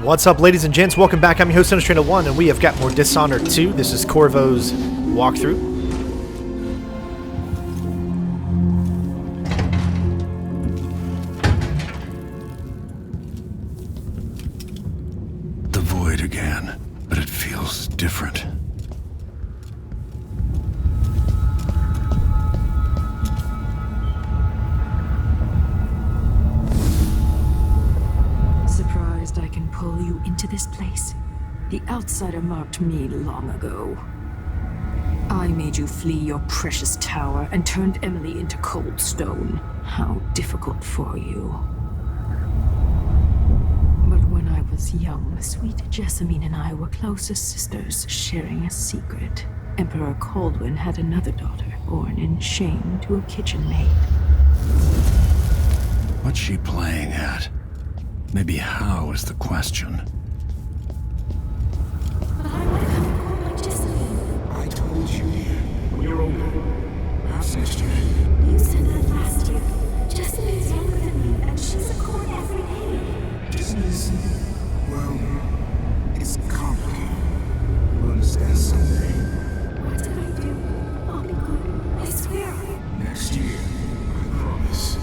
What's up, ladies and gents? Welcome back. I'm your host, Trainer1, and we have got more Dishonored 2. This is Corvo's walkthrough. The void again, but it feels different. I can pull you into this place. The outsider marked me long ago. I made you flee your precious tower and turned Emily into cold stone. How difficult for you. But when I was young, sweet Jessamine and I were close as sisters, sharing a secret. Emperor Kaldwin had another daughter, born in shame to a kitchen maid. What's she playing at? Maybe how is the question. But I want to come and call my Jessamine. I told you, you're older. Perhaps next year. You said that last year. Jessamine's younger than me, and she's a court every day. Business? Well, it's complicated. You'll understand someday. What did I do? I'll be good. I swear. Next year, I promise.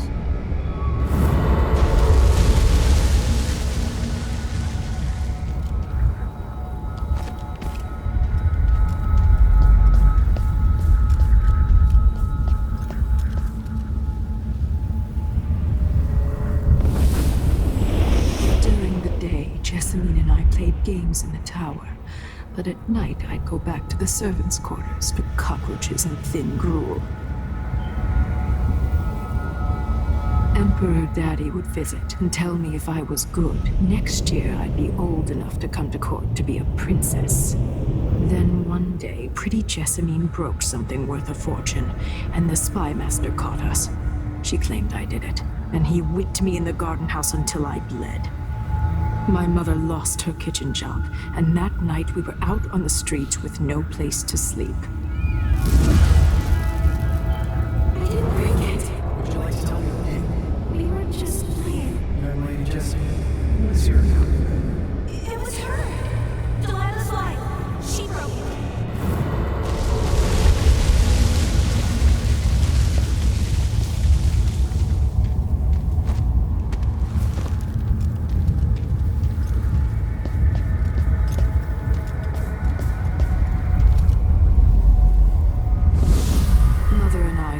Jessamine and I played games in the tower, but at night I'd go back to the servants' quarters to cockroaches and thin gruel. Emperor Daddy would visit and tell me if I was good. Next year I'd be old enough to come to court to be a princess. Then one day, pretty Jessamine broke something worth a fortune, and the spy master caught us. She claimed I did it, and he whipped me in the garden house until I bled. My mother lost her kitchen job, and that night we were out on the streets with no place to sleep. I didn't bring it. Would you like to tell me your name? We were just playing. Young lady Jessamine. What's your name? It was her. Delilah's life. She broke it.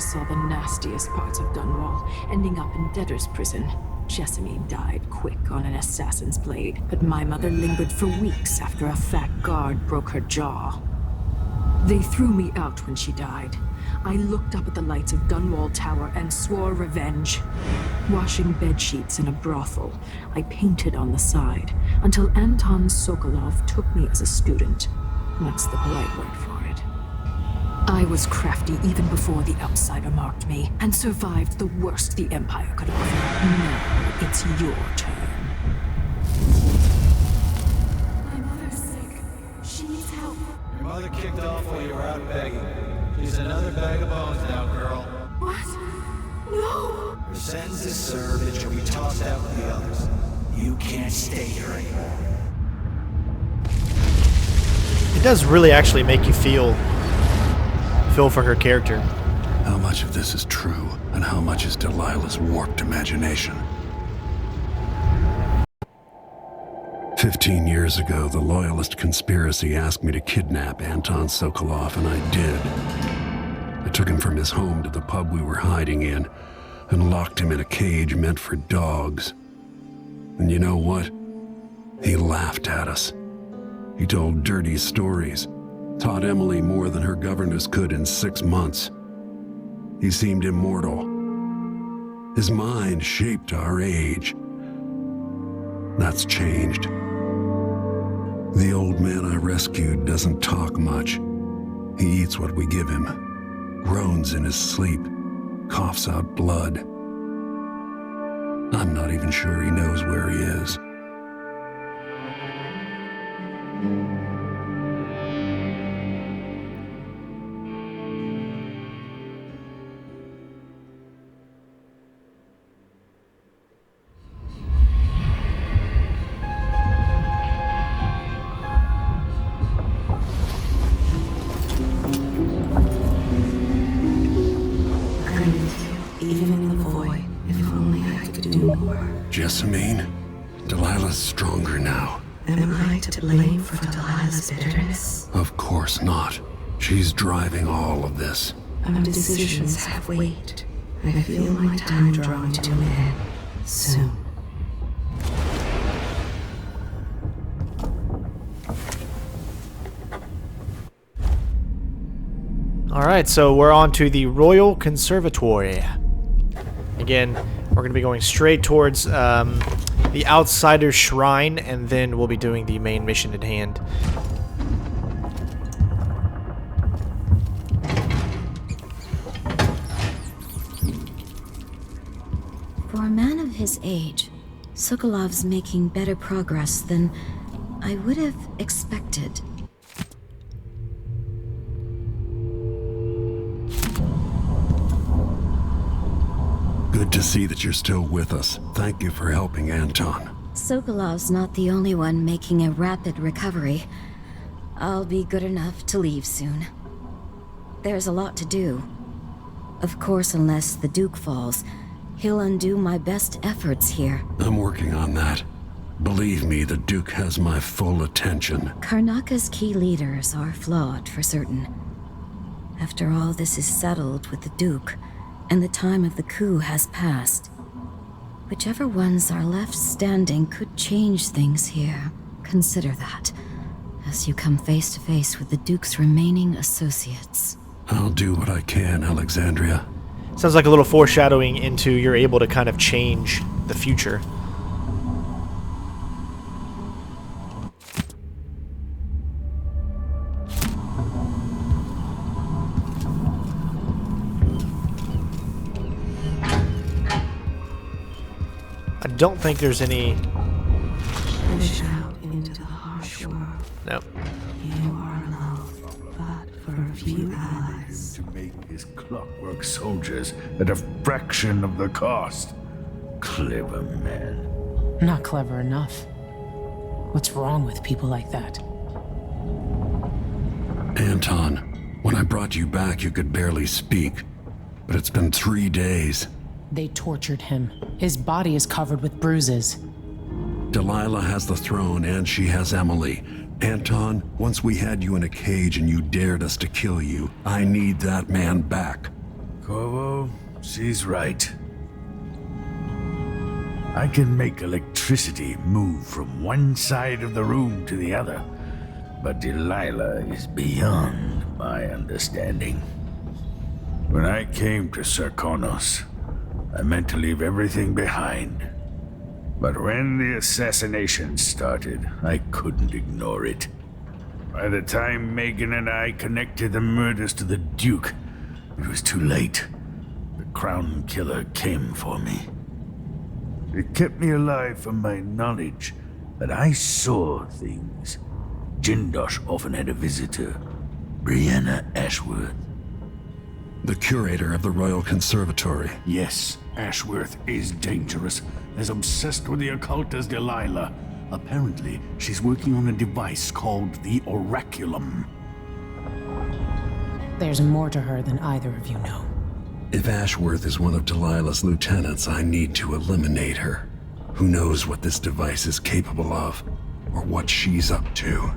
Saw the nastiest parts of Dunwall, ending up in debtor's prison. Jessamine died quick on an assassin's blade, but my mother lingered for weeks after a fat guard broke her jaw. They threw me out when she died. I looked up at the lights of Dunwall Tower and swore revenge. Washing bedsheets in a brothel, I painted on the side, until Anton Sokolov took me as a student. That's the polite word for it. I was crafty even before the outsider marked me, and survived the worst the Empire could offer. Now it's your turn. My mother's sick. She needs help. Your mother kicked off while you were out begging. She's another bag of bones now, girl. What? No! Her sentence is served and she'll be tossed out with the others. You can't stay here anymore. It does really actually make you feel for her character. How much of this is true, and how much is Delilah's warped imagination? 15 years ago, the Loyalist conspiracy asked me to kidnap Anton Sokolov, and I did. I took him from his home to the pub we were hiding in, and locked him in a cage meant for dogs. And you know what? He laughed at us. He told dirty stories, taught Emily more than her governess could in 6 months. He seemed immortal. His mind shaped our age. That's changed. The old man I rescued doesn't talk much. He eats what we give him, groans in his sleep, coughs out blood. I'm not even sure he knows where he is. do more. Jessamine? Delilah's stronger now. Am I to blame for Delilah's bitterness? Of course not. She's driving all of this. Our decisions have weight. I feel my time drawing to an end soon. Alright, so we're on to the Royal Conservatory. Again, we're going to be going straight towards the Outsider's Shrine, and then we'll be doing the main mission at hand. For a man of his age, Sokolov's making better progress than I would have expected. Good to see that you're still with us. Thank you for helping Anton. Sokolov's not the only one making a rapid recovery. I'll be good enough to leave soon. There's a lot to do. Of course, unless the Duke falls, he'll undo my best efforts here. I'm working on that. Believe me, the Duke has my full attention. Karnaca's key leaders are flawed, for certain. After all this is settled with the Duke, and the time of the coup has passed, whichever ones are left standing could change things here. Consider that, as you come face to face with the Duke's remaining associates. I'll do what I can, Alexandria. Sounds like a little foreshadowing into you're able to kind of change the future. I don't think there's any... Push out into the harsh world. Nope. You are alone, but for a few allies. To make his clockwork soldiers at a fraction of the cost. Clever man. Not clever enough. What's wrong with people like that? Anton, when I brought you back, you could barely speak. But it's been 3 days. They tortured him. His body is covered with bruises. Delilah has the throne and she has Emily. Anton, once we had you in a cage and you dared us to kill you, I need that man back. Corvo, she's right. I can make electricity move from one side of the room to the other, but Delilah is beyond my understanding. When I came to Sarkonos, I meant to leave everything behind. But when the assassination started, I couldn't ignore it. By the time Megan and I connected the murders to the Duke, it was too late. The Crown Killer came for me. It kept me alive from my knowledge that I saw things. Jindosh often had a visitor, Brianna Ashworth. The curator of the Royal Conservatory. Yes, Ashworth is dangerous, as obsessed with the occult as Delilah. Apparently, she's working on a device called the Oraculum. There's more to her than either of you know. If Ashworth is one of Delilah's lieutenants, I need to eliminate her. Who knows what this device is capable of, or what she's up to.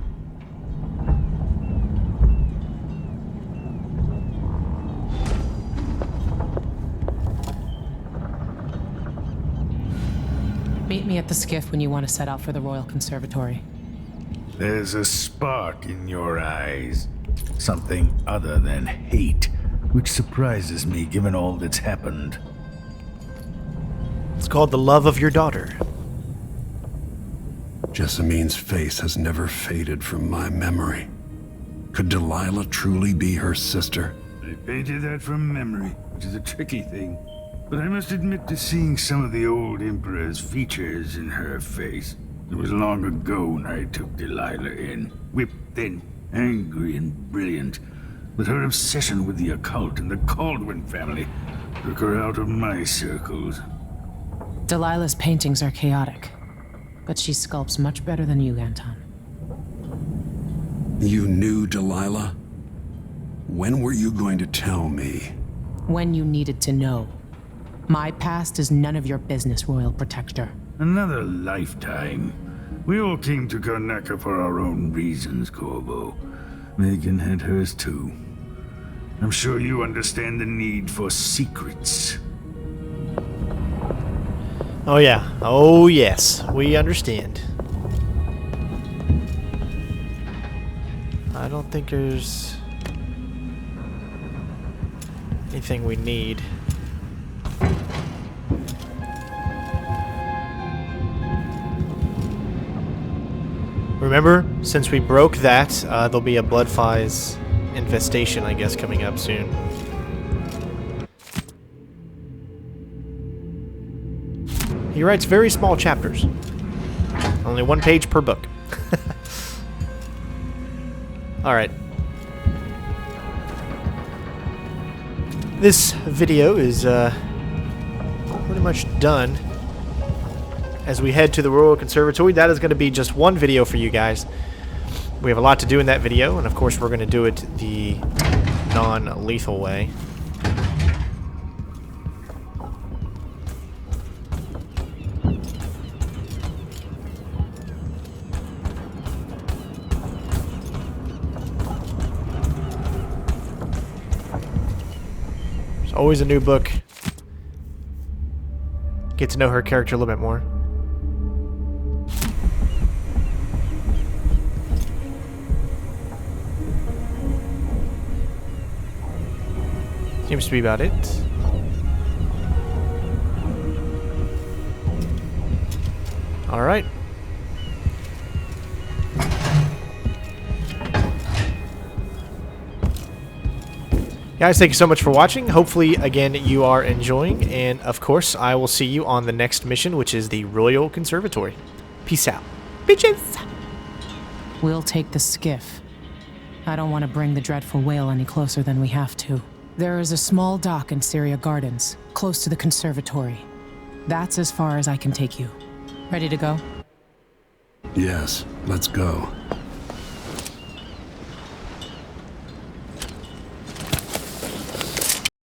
Meet me at the skiff when you want to set out for the Royal Conservatory. There's a spark in your eyes. Something other than hate, which surprises me given all that's happened. It's called the love of your daughter. Jessamine's face has never faded from my memory. Could Delilah truly be her sister? I painted that from memory, which is a tricky thing. But I must admit to seeing some of the old Emperor's features in her face. It was long ago when I took Delilah in, whipped thin, angry and brilliant. But her obsession with the occult and the Kaldwin family took her out of my circles. Delilah's paintings are chaotic, but she sculpts much better than you, Anton. You knew Delilah? When were you going to tell me? When you needed to know. My past is none of your business, Royal Protector. Another lifetime. We all came to Karnaca for our own reasons, Corvo. Megan had hers too. I'm sure you understand the need for secrets. Oh yeah. Oh yes. We understand. I don't think there's anything we need. Remember, since we broke that, there'll be a bloodflies infestation, I guess, coming up soon. He writes very small chapters. Only 1 page per book. Alright. This video is pretty much done. As we head to the Royal Conservatory, that is going to be just one video for you guys. We have a lot to do in that video, and of course we're going to do it the non-lethal way. There's always a new book. Get to know her character a little bit more. Seems to be about it. Alright. Guys, thank you so much for watching. Hopefully, again, you are enjoying. And, of course, I will see you on the next mission, which is the Royal Conservatory. Peace out. Bitches! We'll take the skiff. I don't want to bring the dreadful whale any closer than we have to. There is a small dock in Syria Gardens, close to the conservatory. That's as far as I can take you. Ready to go? Yes, let's go.